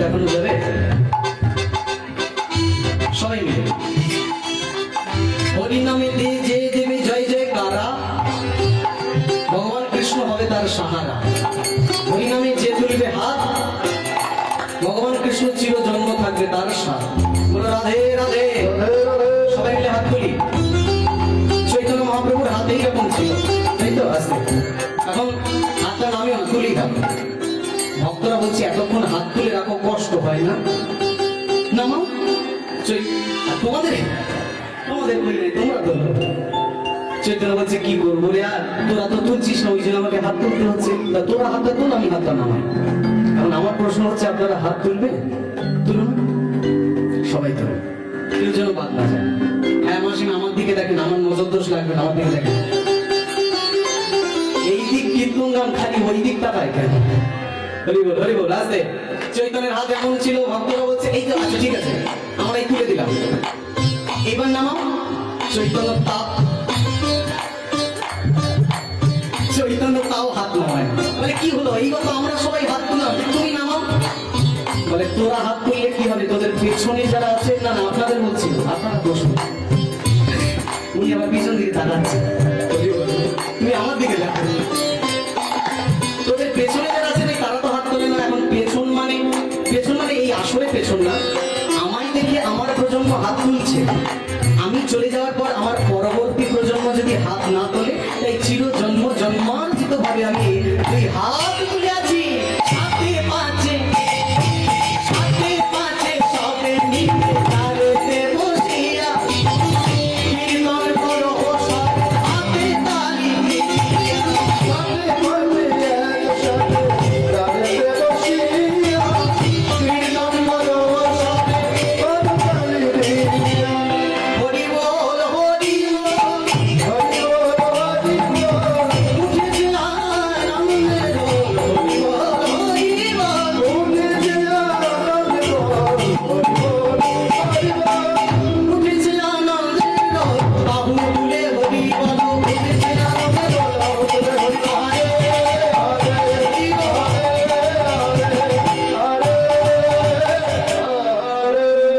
দেখানো যাবে সবাই মিলে হরিনামে যে দেবে জয় জয় কারা ভগবান কৃষ্ণ হবে তার সাহারা হরিনামে যে তুলবে হাত ভগবান কৃষ্ণ চির জন্ম থাকবে তার সাথ বলো রাধে রাধে সবাই মিলে হাত তুলি চৈতন্য মহাপ্রভুর হাতেই এরকম ছিল তাই তো আসতে এখন হাতটা নামে তুলি থাকবে ভক্তরা বলছে এতক্ষণ হাত তুলে রাখো কষ্ট হয় না নামাও তোমাদের তোমাদের তোমরা তো চৈতন্য বলছে কি করবো রে আর তোরা তো তুলছিস না ওই জন্য আমাকে হাত তুলতে হচ্ছে তোরা হাতটা তুল আমি হাতটা নামাই এখন আমার প্রশ্ন হচ্ছে আপনারা হাত তুলবে তুলুন সবাই তুলুন কেউ যেন বাদ না যায় হ্যাঁ মাসিমা আমার দিকে দেখেন আমার নজর দোষ লাগবে না আমার দিকে দেখেন এই দিক কীর্তন গান খালি ওই দিক তাকায় কেন হরি বল আসতে চৈতন্যের হাত এমন ছিল ভক্তরা বলছে এই তো আচ্ছা ঠিক আছে আমরা এই তুলে দিলাম এবার নামাও চৈতন্য তাও হাত নামায় বলে কি হলো এই কথা আমরা সবাই হাত তুললাম তুমি নামাও বলে তোরা হাত তুললে কি হবে তোদের পেছনে যারা আছে না না আপনাদের বলছিল আপনারা প্রশ্ন উনি আবার পিছন দিকে তাকাচ্ছে তুমি আমার দিকে দেখো তোদের পেছনে যারা আছে তারা তো হাত তোলে না এখন পেছন মানে এই আসলে পেছন না আমায় দেখে আমার প্রজন্ম হাত তুলছে আমি চলে যাওয়ার পর আমার পরবর্তী প্রজন্ম যদি হাত না তোলে তাই চির জন্মান্তরিত ভাবে আমি এই হাত তুলে আছি সাথে পাঁচে সবে মিলে